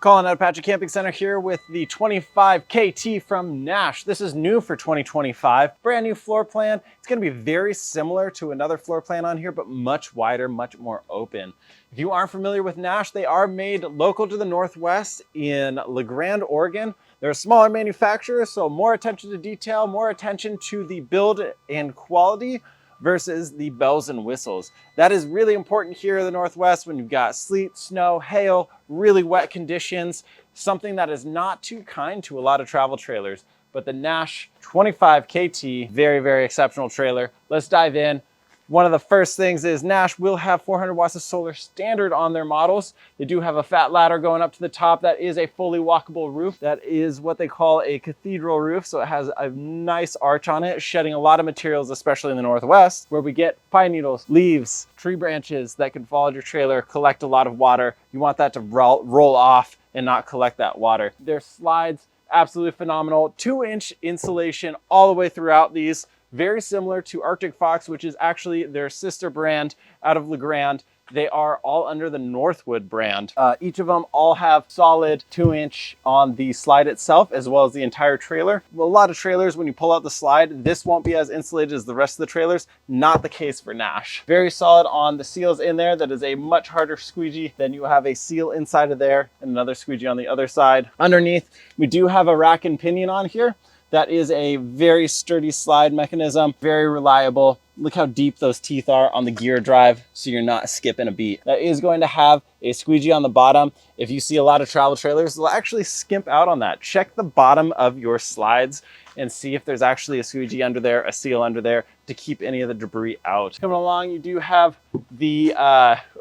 Calling out Apache Camping Center here with the 25 KT from Nash. This is new for 2025, brand new floor plan. It's gonna be very similar to another floor plan on here, but much wider, much more open. If you aren't familiar with Nash, they are made local to the Northwest in La Grande, Oregon. They're a smaller manufacturer, so more attention to detail, more attention to the build and quality versus the bells and whistles. That is really important here in the Northwest when you've got sleet, snow, hail, really wet conditions, something that is not too kind to a lot of travel trailers. But the Nash 25 KT, very, very exceptional trailer. Let's dive in. One of the first things is Nash will have 400 watts of solar standard on their models. They do have a fat ladder going up to the top. That is a fully walkable roof. That is what they call a cathedral roof. So it has a nice arch on it, shedding a lot of materials, especially in the Northwest, where we get pine needles, leaves, tree branches that can fall in your trailer, collect a lot of water. You want that to roll off and not collect that water. Their slides, absolutely phenomenal. 2-inch insulation all the way throughout these. Very similar to Arctic Fox, which is actually their sister brand out of La Grande. They are all under the Northwood brand. Each of them all have solid 2-inch on the slide itself, as well as the entire trailer. Well, a lot of trailers, when you pull out the slide, this won't be as insulated as the rest of the trailers. Not the case for Nash. Very solid on the seals in there. That is a much harder squeegee. Then you have a seal inside of there and another squeegee on the other side. Underneath, we do have a rack and pinion on here. That is a very sturdy slide mechanism, very reliable. Look how deep those teeth are on the gear drive, so you're not skipping a beat. That is going to have a squeegee on the bottom. If you see a lot of travel trailers, they'll actually skimp out on that. Check the bottom of your slides and see if there's actually a squeegee under there, a seal under there to keep any of the debris out. Coming along, you do have the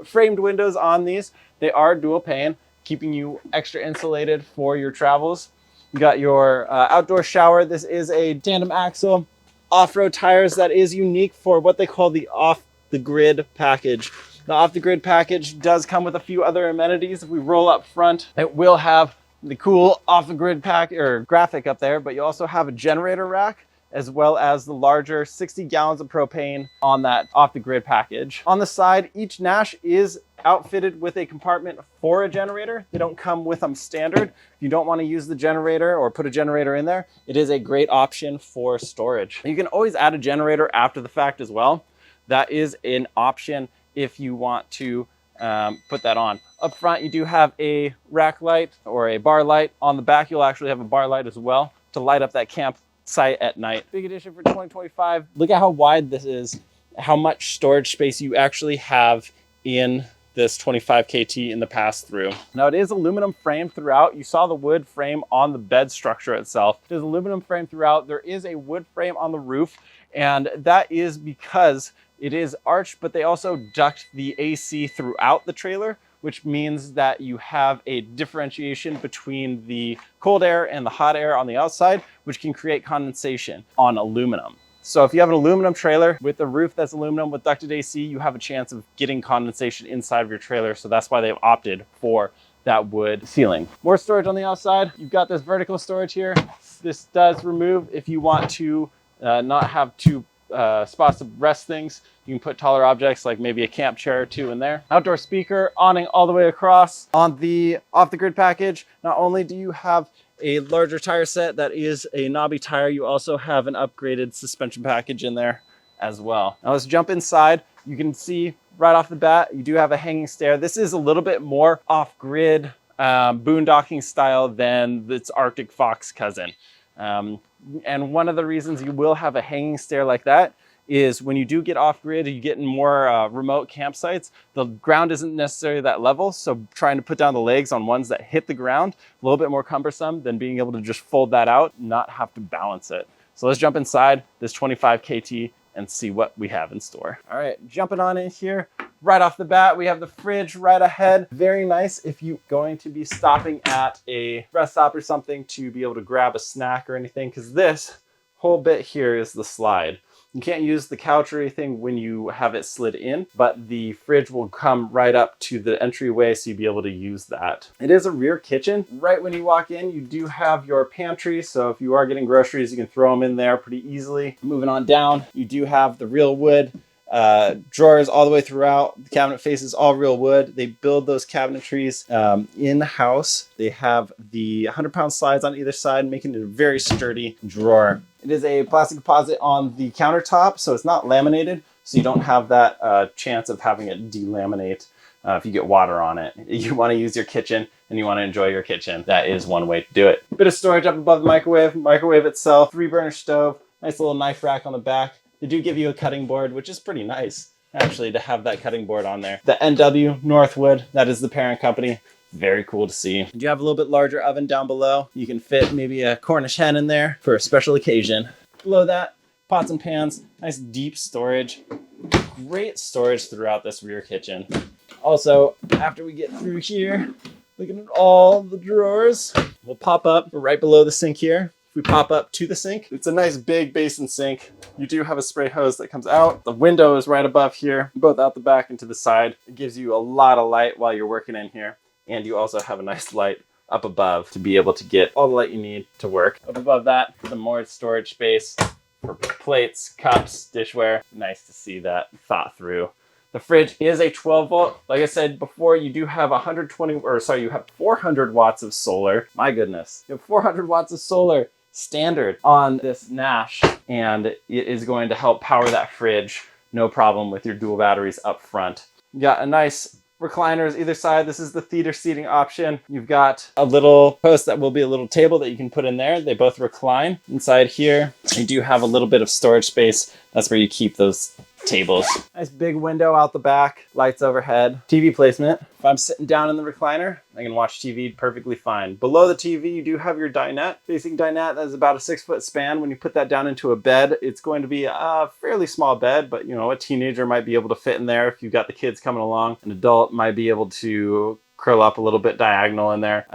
framed windows on these. They are dual pane, keeping you extra insulated for your travels. You got your outdoor shower. This is a tandem axle off-road tires that is unique for what they call the off-the-grid package. The off-the-grid package does come with a few other amenities. If we roll up front, it will have the cool off-the-grid pack or graphic up there, but you also have a generator rack as well as the larger 60 gallons of propane on that off-the-grid package. On the side, each Nash is outfitted with a compartment for a generator. They don't come with them standard. If you don't want to use the generator or put a generator in there, it is a great option for storage. You can always add a generator after the fact as well. That is an option if you want to put that on. Up front, you do have a rack light or a bar light. On the back, you'll actually have a bar light as well to light up that camp site at night. Big addition for 2025. Look at how wide this is, how much storage space you actually have in this 25 KT in the pass-through. Now it is aluminum frame throughout. You saw the wood frame on the bed structure itself. There's aluminum frame throughout. There is a wood frame on the roof, and that is because it is arched, but they also duct the AC throughout the trailer, which means that you have a differentiation between the cold air and the hot air on the outside, which can create condensation on aluminum. So if you have an aluminum trailer with a roof that's aluminum with ducted AC, you have a chance of getting condensation inside of your trailer. So that's why they've opted for that wood ceiling. More storage on the outside. You've got this vertical storage here. This does remove if you want to not have two spots to rest things. You can put taller objects like maybe a camp chair or two in there. Outdoor speaker, awning all the way across. On the off-the-grid package, not only do you have a larger tire set that is a knobby tire, you also have an upgraded suspension package in there as well. Now let's jump inside. You can see right off the bat, you do have a hanging stair. This is a little bit more off-grid boondocking style than its Arctic Fox cousin. And one of the reasons you will have a hanging stair like that is when you do get off grid, you get in more remote campsites, the ground isn't necessarily that level. So trying to put down the legs on ones that hit the ground, a little bit more cumbersome than being able to just fold that out, not have to balance it. So let's jump inside this 25 KT and see what we have in store. All right, jumping on in here. Right off the bat, we have the fridge right ahead. Very nice if you're going to be stopping at a rest stop or something to be able to grab a snack or anything, because this whole bit here is the slide. You can't use the couch or anything when you have it slid in, but the fridge will come right up to the entryway, so you'll be able to use that. It is a rear kitchen. Right when you walk in, you do have your pantry, so if you are getting groceries, you can throw them in there pretty easily. Moving on down, you do have the real wood Drawers all the way throughout. The cabinet faces all real wood. They build those cabinetries in-house. They have the 100-pound slides on either side, making it a very sturdy drawer. It is a plastic composite on the countertop, so it's not laminated, so you don't have that chance of having it delaminate if you get water on it. You want to use your kitchen and you want to enjoy your kitchen. That is one way to do it. Bit of storage up above the microwave itself, 3-burner stove, nice little knife rack on the back. They do give you a cutting board, which is pretty nice, actually, to have that cutting board on there. The NW Northwood, that is the parent company. Very cool to see. You do have a little bit larger oven down below. You can fit maybe a Cornish hen in there for a special occasion. Below that, pots and pans, nice deep storage. Great storage throughout this rear kitchen. Also, after we get through here, looking at all the drawers, we'll pop up right below the sink here. If we pop up to the sink, it's a nice big basin sink. You do have a spray hose that comes out. The window is right above here, both out the back and to the side. It gives you a lot of light while you're working in here. And you also have a nice light up above to be able to get all the light you need to work. Up above that, some more storage space for plates, cups, dishware. Nice to see that thought through. The fridge is a 12 volt. Like I said before, you do have you have 400 watts of solar. My goodness, you have 400 watts of solar standard on this Nash, and it is going to help power that fridge. No problem with your dual batteries up front. You got a nice recliners either side. This is the theater seating option. You've got a little post that will be a little table that you can put in there. They both recline. Inside here, you do have a little bit of storage space. That's where you keep those tables. Nice big window out the back, lights overhead, TV placement. If I'm sitting down in the recliner, I can watch TV perfectly fine. Below the TV, you do have your dinette. Facing dinette, that is about a 6-foot span. When you put that down into a bed, it's going to be a fairly small bed, but you know, a teenager might be able to fit in there if you've got the kids coming along. An adult might be able to curl up a little bit diagonal in there,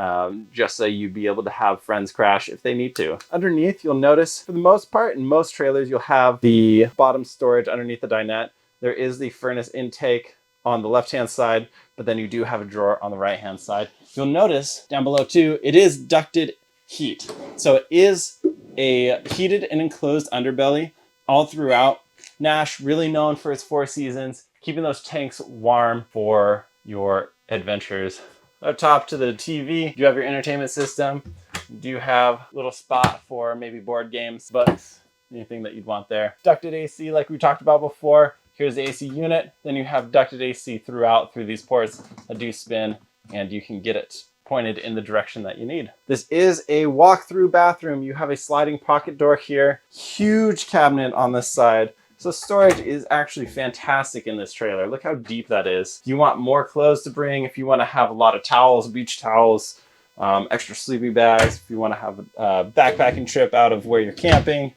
just so you'd be able to have friends crash if they need to. Underneath, you'll notice, for the most part, in most trailers, you'll have the bottom storage underneath the dinette. There is the furnace intake on the left-hand side, but then you do have a drawer on the right-hand side. You'll notice down below too, it is ducted heat. So it is a heated and enclosed underbelly all throughout. Nash, really known for its 4 seasons, keeping those tanks warm for your adventures. Up top to the TV, you have your entertainment system. You do have a little spot for maybe board games, books, anything that you'd want there. Ducted AC, like we talked about before. Here's the AC unit. Then you have ducted AC throughout through these ports that do spin, and you can get it pointed in the direction that you need. This is a walk-through bathroom. You have a sliding pocket door here. Huge cabinet on this side. So storage is actually fantastic in this trailer. Look how deep that is. If you want more clothes to bring, if you want to have a lot of towels, beach towels, extra sleeping bags, if you want to have a backpacking trip out of where you're camping,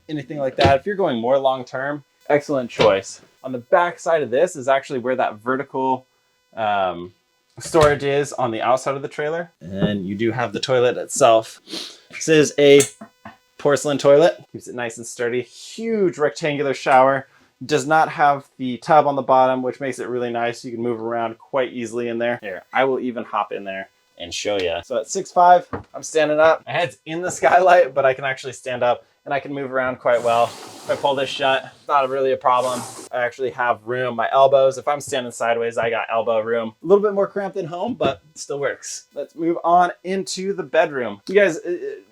anything like that. If you're going more long-term, excellent choice. On the back side of this is actually where that vertical storage is on the outside of the trailer. And you do have the toilet itself. This is a porcelain toilet, keeps it nice and sturdy. Huge rectangular shower. Does not have the tub on the bottom, which makes it really nice. You can move around quite easily in there. Here, I will even hop in there and show you. So at 6'5", I'm standing up. My head's in the skylight, but I can actually stand up and I can move around quite well. If I pull this shut, it's not really a problem. I actually have room. My elbows, if I'm standing sideways, I got elbow room. A little bit more cramped than home, but it still works. Let's move on into the bedroom. You guys,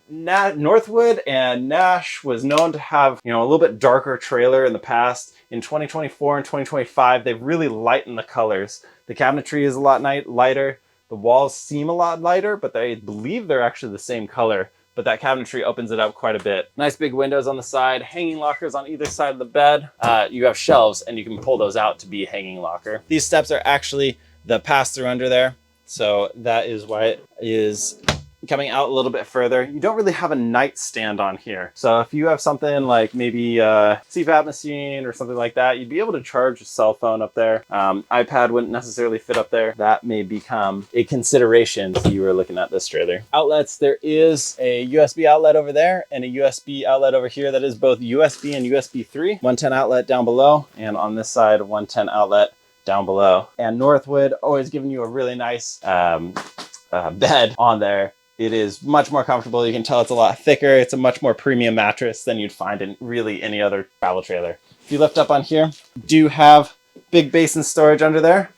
Northwood and Nash was known to have, you know, a little bit darker trailer in the past. In 2024 and 2025, they've really lightened the colors. The cabinetry is a lot lighter. The walls seem a lot lighter, but I believe they're actually the same color. But that cabinetry opens it up quite a bit. Nice big windows on the side, hanging lockers on either side of the bed. You have shelves and you can pull those out to be a hanging locker. These steps are actually the pass-through under there. So that is why it is coming out a little bit further. You don't really have a nightstand on here. So if you have something like maybe a CPAP machine or something like that, you'd be able to charge a cell phone up there. iPad wouldn't necessarily fit up there. That may become a consideration if you were looking at this trailer. Outlets, there is a USB outlet over there and a USB outlet over here that is both USB and USB 3. 110 outlet down below, and on this side, 110 outlet down below. And Northwood always giving you a really nice bed on there. It is much more comfortable. You can tell it's a lot thicker. It's a much more premium mattress than you'd find in really any other travel trailer. If you lift up on here, do have big basin storage under there.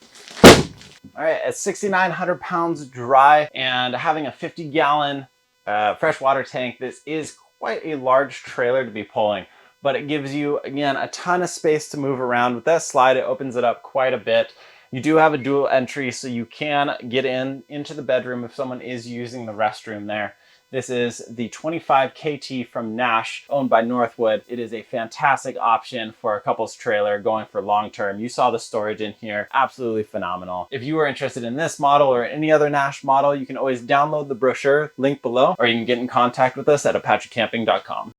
All right, at 6,900 pounds dry and having a 50-gallon freshwater tank, this is quite a large trailer to be pulling, but it gives you, again, a ton of space to move around. With that slide, it opens it up quite a bit. You do have a dual entry, so you can get into the bedroom if someone is using the restroom there. This is the 25 KT from Nash, owned by Northwood. It is a fantastic option for a couple's trailer going for long term. You saw the storage in here, absolutely phenomenal. If you are interested in this model or any other Nash model, you can always download the brochure, link below, or you can get in contact with us at apachecamping.com.